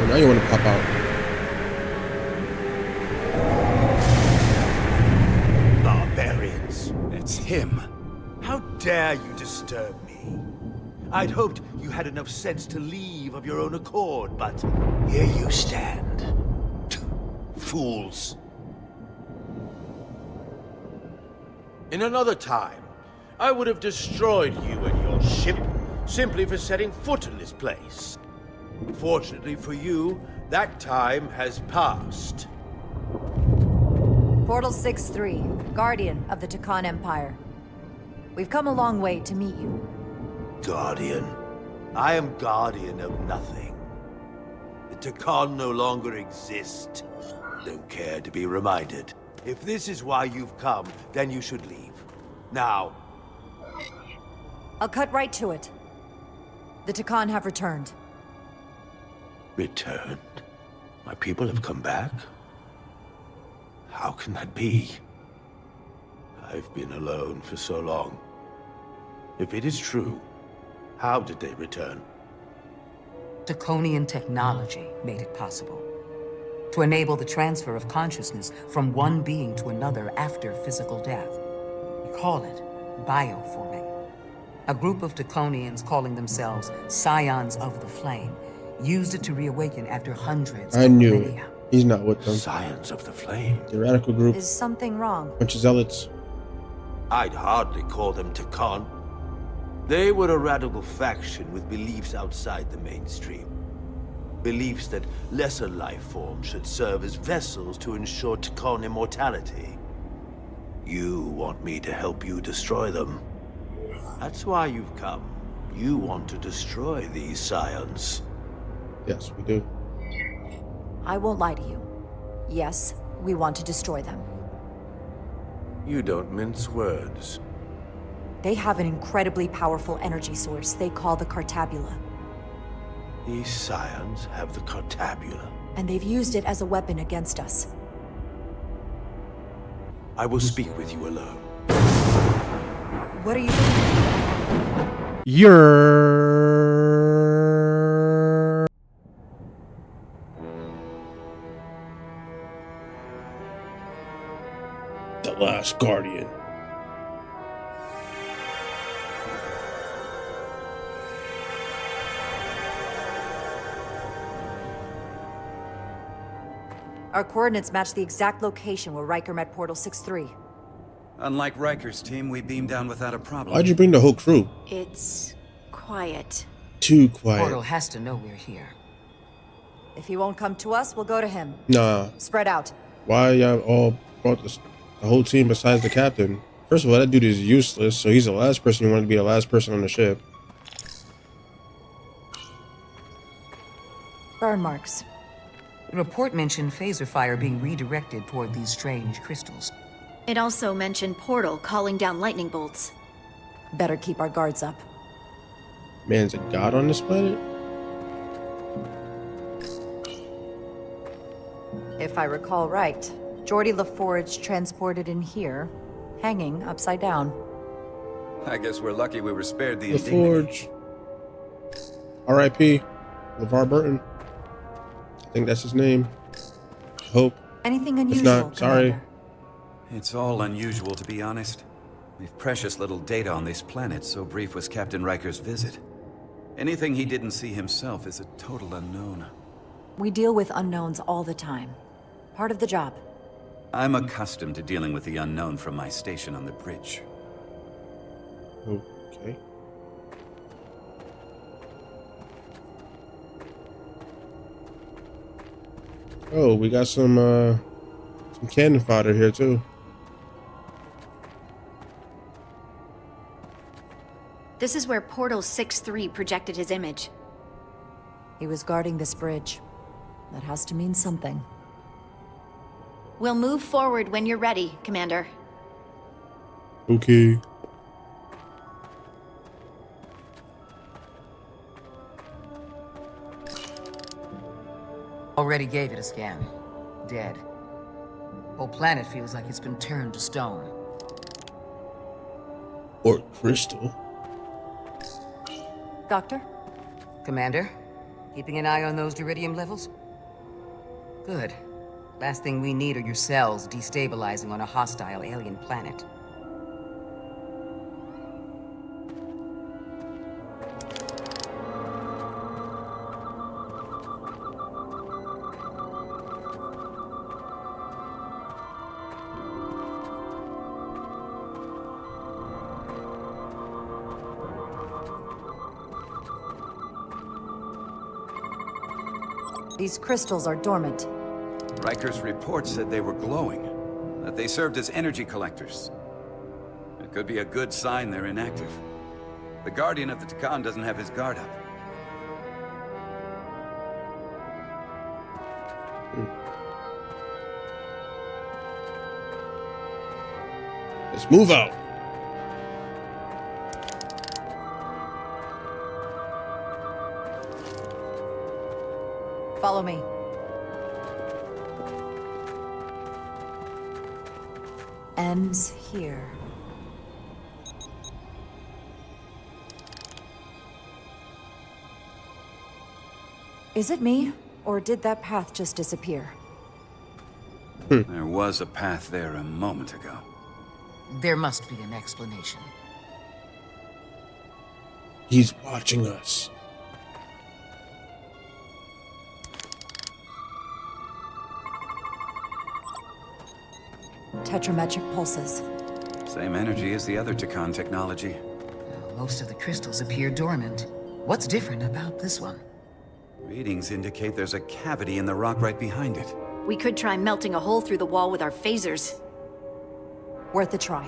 now you want to pop out. Barbarians, it's him. How dare you disturb me? I'd hoped you had enough sense to leave of your own accord, but here you stand. Fools. In another time, I would have destroyed you and your ship simply for setting foot in this place. Fortunately for you, that time has passed. Portal 6-3, Guardian of the Takan Empire. We've come a long way to meet you. Guardian? I am guardian of nothing. The Takan no longer exist. Don't care to be reminded. If this is why you've come, then you should leave. Now. I'll cut right to it. The Takan have returned. Returned? My people have come back? How can that be? I've been alone for so long. If it is true, how did they return? Draconian technology made it possible. To enable the transfer of consciousness from one being to another after physical death. We call it bioforming. A group of Draconians calling themselves Scions of the Flame used it to reawaken after hundreds of millennia. He's not with them. Scions of the Flame? The radical group. Is something wrong? Bunch of zealots. I'd hardly call them Takan. They were a radical faction with beliefs outside the mainstream. Beliefs that lesser life forms should serve as vessels to ensure Takan immortality. You want me to help you destroy them. That's why you've come. You want to destroy these scions. Yes, we do. I won't lie to you. Yes, we want to destroy them. You don't mince words. They have an incredibly powerful energy source they call the Cartabula. These scions have the Cartabula. And they've used it as a weapon against us. I will speak with you alone. What are you doing? You're... The last guardian. Our coordinates match the exact location where Riker met Portal 6-3. Unlike Riker's team, we beamed down without a problem. Why'd you bring the whole crew? It's quiet. Too quiet. Portal has to know we're here. If he won't come to us, we'll go to him. Nah. Spread out. Why y'all all brought the whole team besides the captain? First of all, that dude is useless, so he's the last person you want to be the last person on the ship. Burn marks. The report mentioned phaser fire being redirected toward these strange crystals. It also mentioned Portal calling down lightning bolts. Better keep our guards up. Man's a god on this planet? If I recall right, Geordi LaForge transported in here, hanging upside down. I guess we're lucky we were spared the The indignity. Forge. R.I.P. LeVar Burton. I think that's his name. Hope. Anything unusual? If not, sorry. Commander? It's all unusual, to be honest. We've precious little data on this planet, so brief was Captain Riker's visit. Anything he didn't see himself is a total unknown. We deal with unknowns all the time. Part of the job. I'm accustomed to dealing with the unknown from my station on the bridge. Okay. Oh, we got some cannon fodder here too. This is where Portal 6-3 projected his image. He was guarding this bridge. That has to mean something. We'll move forward when you're ready, Commander. Okay. Already gave it a scan. Dead. Whole planet feels like it's been turned to stone. Or crystal. Doctor? Commander, keeping an eye on those duridium levels? Good. Last thing we need are your cells destabilizing on a hostile alien planet. These crystals are dormant. Riker's report said they were glowing, that they served as energy collectors. It could be a good sign they're inactive. The Guardian of the Tkon doesn't have his guard up. Let's move out. Follow me. Ends here. Is it me, or did that path just disappear? There was a path there a moment ago. There must be an explanation. He's watching us. Tetrametric pulses. Same energy as the other Tkon technology. Well, most of the crystals appear dormant. What's different about this one? Readings indicate there's a cavity in the rock right behind it. We could try melting a hole through the wall with our phasers. Worth a try.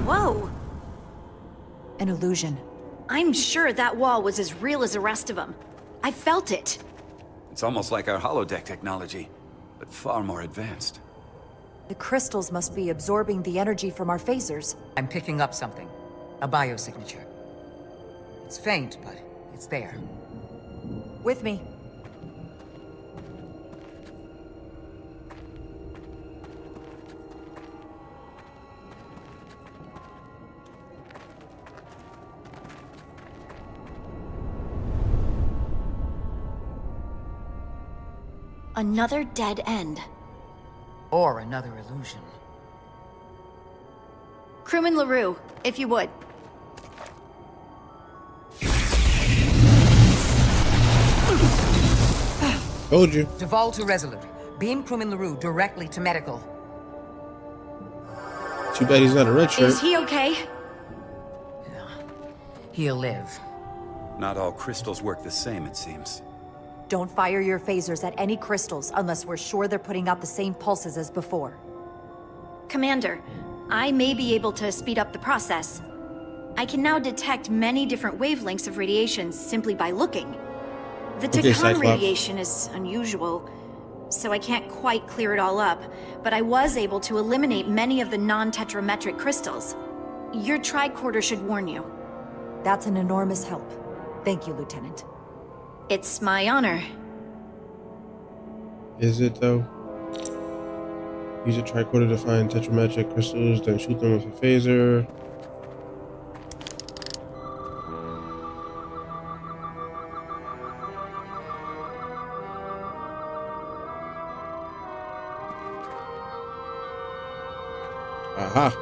Whoa! An illusion. I'm sure that wall was as real as the rest of them. I felt it. It's almost like our holodeck technology, but far more advanced. The crystals must be absorbing the energy from our phasers. I'm picking up something. A biosignature. It's faint, but it's there. With me. Another dead end. Or another illusion. Crewman LaRue, if you would. Told you. Duval to Resolute. Beam Crewman LaRue directly to medical. Too bad he's not a red shirt. Is he okay? He'll live. Not all crystals work the same, it seems. Don't fire your phasers at any crystals unless we're sure they're putting out the same pulses as before. Commander, I may be able to speed up the process. I can now detect many different wavelengths of radiation simply by looking. The Okay, Tkon Cyclops. radiation is unusual, so I can't quite clear it all up, but I was able to eliminate many of the non-tetrametric crystals. Your tricorder should warn you. That's an enormous help. Thank you, Lieutenant. It's my honor. Is it though? Use a tricorder to find tetrametric crystals, then shoot them with a phaser. Aha.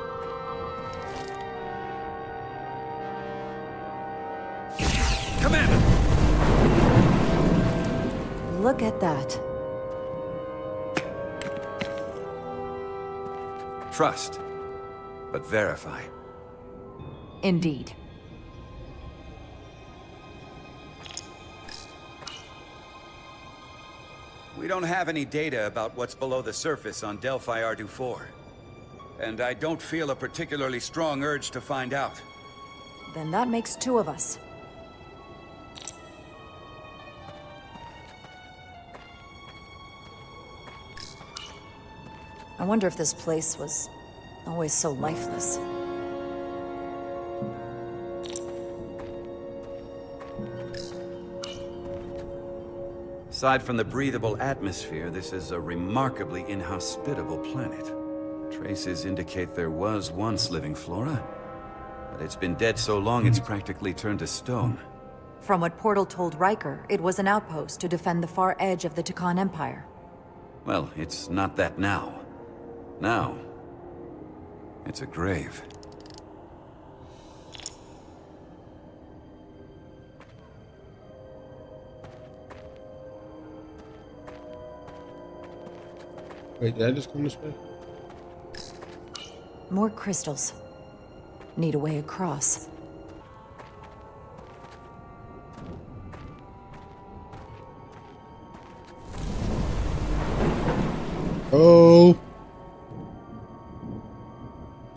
Commander! Look at that. Trust, but verify. Indeed. We don't have any data about what's below the surface on Delphi Ardu 4. And I don't feel a particularly strong urge to find out. Then that makes two of us. I wonder if this place was always so lifeless. Aside from the breathable atmosphere, this is a remarkably inhospitable planet. Traces indicate there was once living flora, But it's been dead so long it's practically turned to stone. From what Portal told Riker, it was an outpost to defend the far edge of the Takan Empire. Well, it's not that now. Now, it's a grave. Wait, did I just come this way? More crystals. Need a way across. Oh!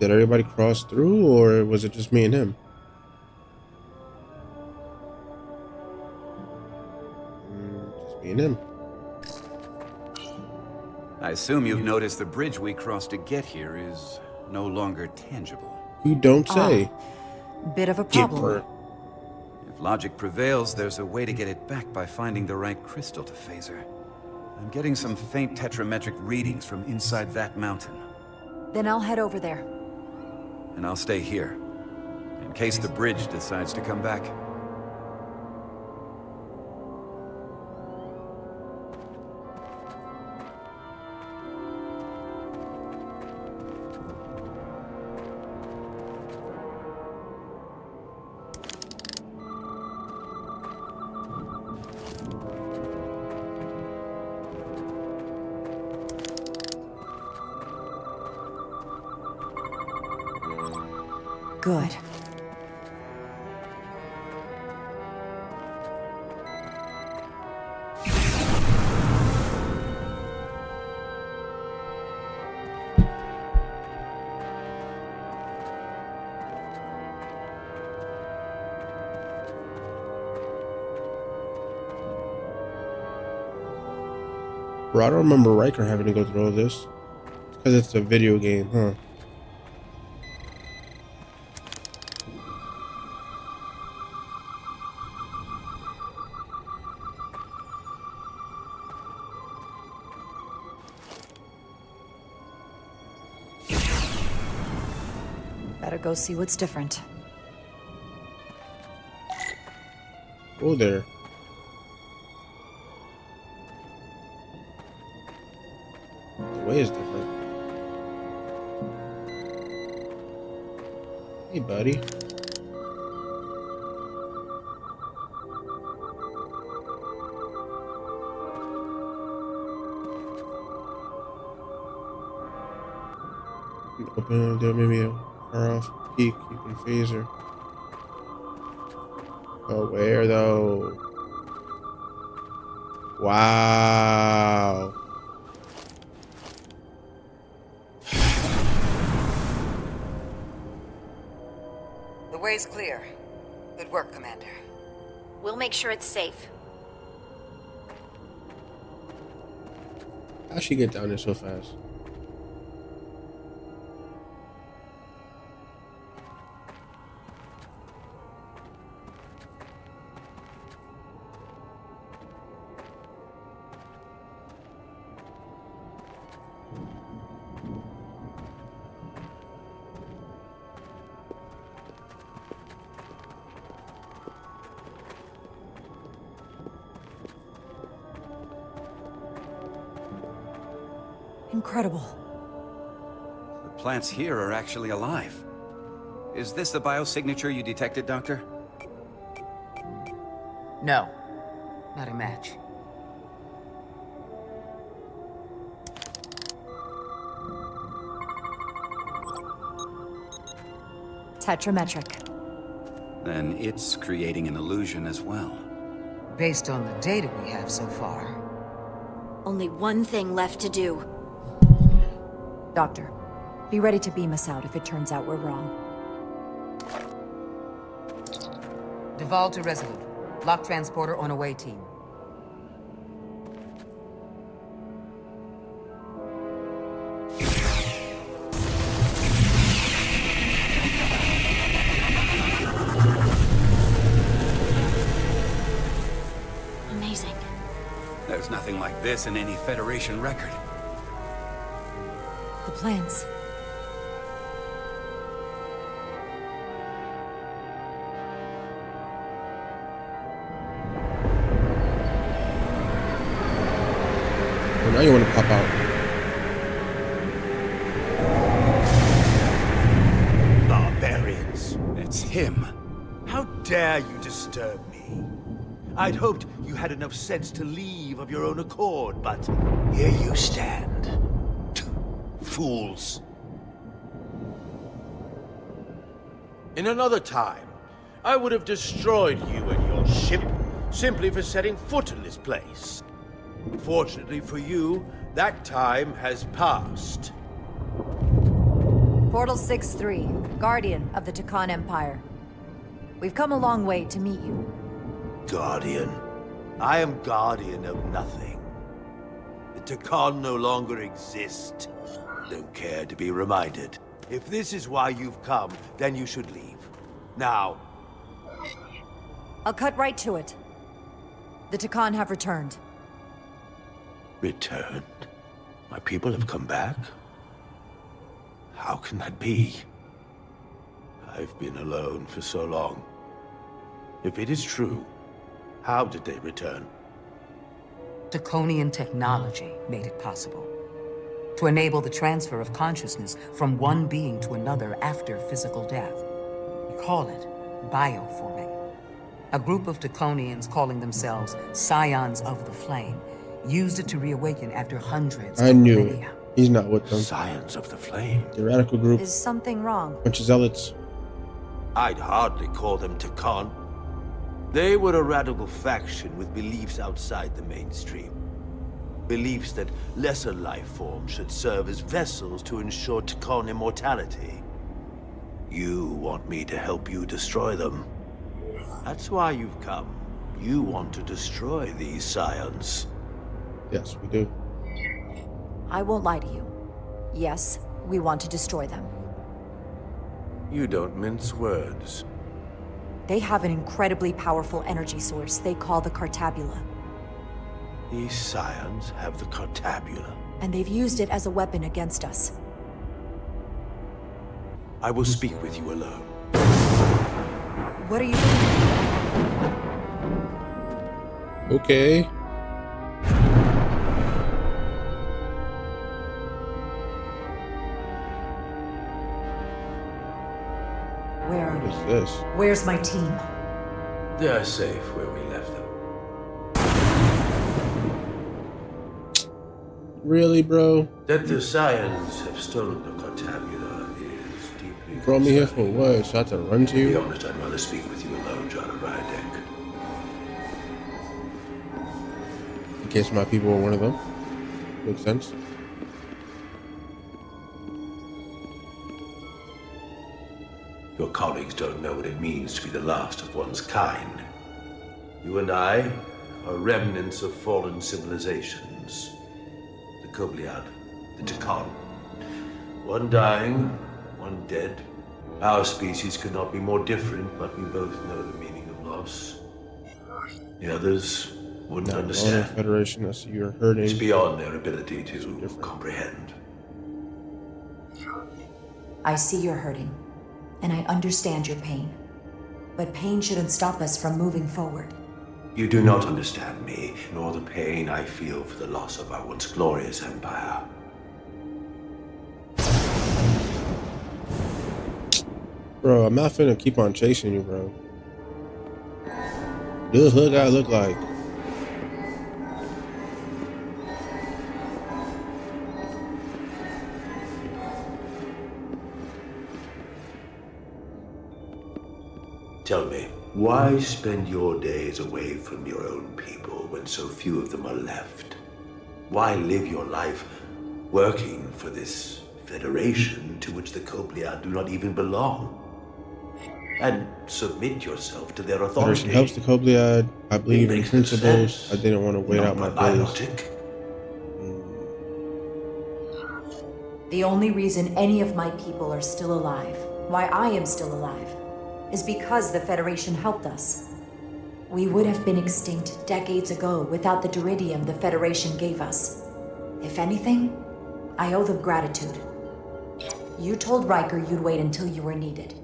Did everybody cross through, or was it just me and him? Just me and him. I assume you've noticed the bridge we crossed to get here is no longer tangible. You don't say. Bit of a problem. Gipper. If logic prevails, there's a way to get it back by finding the right crystal to phaser. I'm getting some faint tetrametric readings from inside that mountain. Then I'll head over there. And I'll stay here, in case the bridge decides to come back. Good. Bro, I don't remember Riker having to go through all this. It's because it's a video game, huh? Better go see what's different. Oh, there. The way is different. Hey, buddy. Open up there, maybe a far off peak. You can phaser. Oh, where though? Wow. The way's clear. Good work, Commander. We'll make sure it's safe. How'd she get down there so fast? Incredible. The plants here are actually alive. Is this the biosignature you detected, Doctor? No, not a match. Tetrametric. Then it's creating an illusion as well. Based on the data we have so far. Only one thing left to do. Doctor, be ready to beam us out if it turns out we're wrong. Duval to Resolute. Lock transporter on away team. Amazing. There's nothing like this in any Federation record. The plans. him. How dare you disturb me? I'd hoped you had enough sense to leave of your own accord, but here you stand. Fools. In another time, I would have destroyed you and your ship simply for setting foot in this place. Fortunately for you, that time has passed. Portal 6-3, Guardian of the Takan Empire. We've come a long way to meet you. Guardian. I am guardian of nothing. The Takan no longer exist. Don't care to be reminded. If this is why you've come, then you should leave. Now. I'll cut right to it. The Takan have returned. Returned? My people have come back? How can that be? I've been alone for so long. If it is true, how did they return? Draconian technology made it possible. To enable the transfer of consciousness from one being to another after physical death. We call it bioforming. A group of Draconians calling themselves Scions of the Flame used it to reawaken after hundreds I of knew it. millennia. He's not with them. Scions of the Flame? The radical group, Is something wrong? bunch of zealots. I'd hardly call them Takan. They were a radical faction with beliefs outside the mainstream. Beliefs that lesser life forms should serve as vessels to ensure Takan immortality. You want me to help you destroy them. That's why you've come. You want to destroy these Scions. Yes, we do. I won't lie to you. Yes, we want to destroy them. You don't mince words. They have an incredibly powerful energy source they call the Cartabula, These Scions have the Cartabula. and they've used it as a weapon against us. I will speak with you alone. What are you doing? Okay. Where are What we? is this? Where's my team? They are safe where we left them. Really, bro? That the Scions have stolen the Cartabula is deeply You brought me here for concerning. what? So I have to run to To be you? honest, I'd rather speak with you alone, John Rydeck. In case my people were one of them. Makes sense. Your colleagues don't know what it means to be the last of one's kind. You and I are remnants of fallen civilizations. The Kobliad, the Takan. One dying, one dead. Our species could not be more different, but we both know the meaning of loss. The others wouldn't Not understand. Roman Federation. I see you're It's hurting. beyond their ability to different. comprehend. I see you're hurting, and I understand your pain. But pain shouldn't stop us from moving forward. You do not understand me, nor the pain I feel for the loss of our once glorious empire. Bro, I'm not finna keep on chasing you, bro. This hood guy look like. Tell me, why spend your days away from your own people when so few of them are left? Why live your life working for this federation to which the Kobliad do not even belong? And submit yourself to their authority. Federation helps the Kobliad. I believe in makes principles. sense. I didn't want to wait Not out my by days. logic. The only reason any of my people are still alive, why I am still alive, is because the Federation helped us. We would have been extinct decades ago without the Duridium the Federation gave us. If anything, I owe them gratitude. You told Riker you'd wait until you were needed.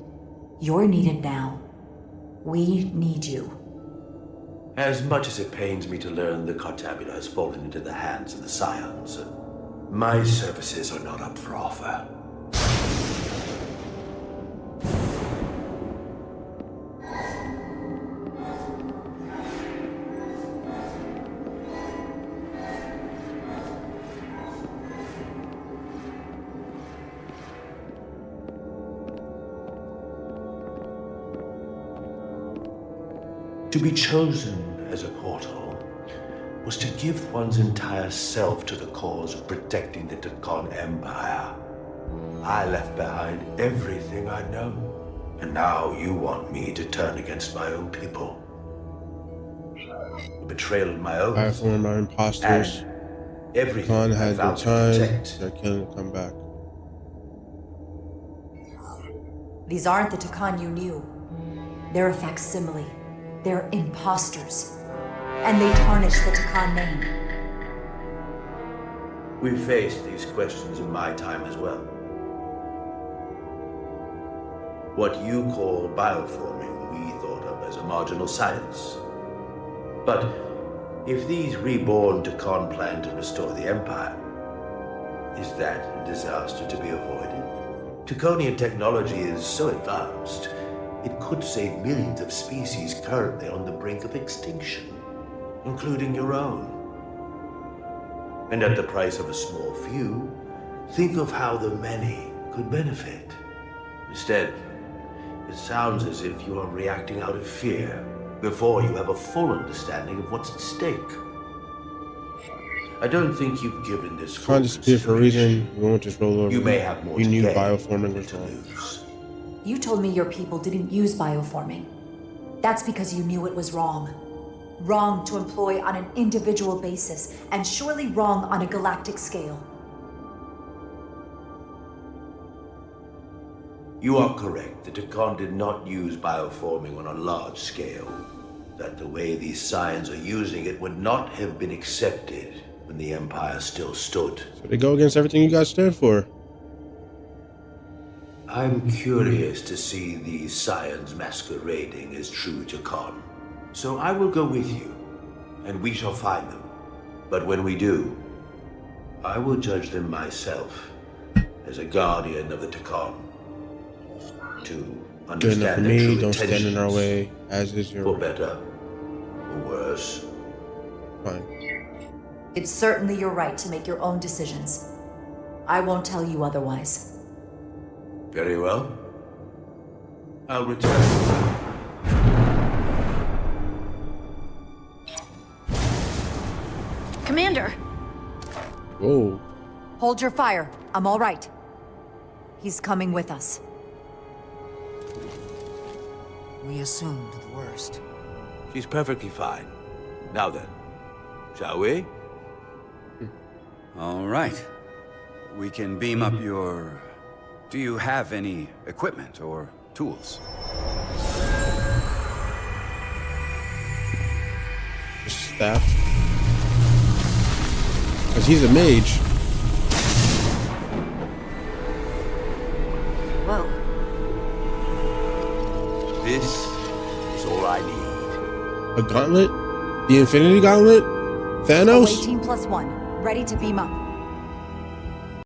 You're needed now. We need you. As much as it pains me to learn the Cartabula has fallen into the hands of the Scions, my services are not up for offer. To be chosen as a portal was to give one's entire self to the cause of protecting the Takon Empire. I left behind everything I know, and now you want me to turn against my own people. The betrayal of my own. Bioform are imposters. And everything Khan I has their vowed to time. protect. They're killing to come back. These aren't the Takan you knew. They're a facsimile. They're imposters. And they tarnish the Takan name. We faced these questions in my time as well. What you call bioforming, we thought of as a marginal science. But if these reborn Takan plan to restore the Empire, is that a disaster to be avoided? Takonian technology is so advanced, it could save millions of species currently on the brink of extinction, including your own. And at the price of a small few, think of how the many could benefit. Instead, it sounds as if you are reacting out of fear before you have a full understanding of what's at stake. I don't think you've given this full Khan disappeared for a reason. We won't just roll over. You may have more We to knew gain bioforming than was to wrong. lose. You told me your people didn't use bioforming. That's because you knew it was wrong. Wrong to employ on an individual basis, and surely wrong on a galactic scale. You are correct. The Takon did not use bioforming on a large scale. That the way these scions are using it would not have been accepted when the Empire still stood. So they go against everything you guys stand for. I'm curious to see these scions masquerading as true Takon. So I will go with you, and we shall find them. But when we do, I will judge them myself as a guardian of the Takon. To Good enough for understand their true me. Don't stand in our intentions. way. As is For your better or worse. fine. It's certainly your right to make your own decisions. I won't tell you otherwise. Very well. I'll return. Commander! Whoa. Hold your fire. I'm all right. He's coming with us. We assumed the worst. She's perfectly fine. Now then, shall we? All right. We can beam up your... Do you have any equipment or tools? Staff. Because he's a mage. Whoa. This is all I need. A gauntlet? The Infinity Gauntlet? Thanos? Away team +1. Ready to beam up.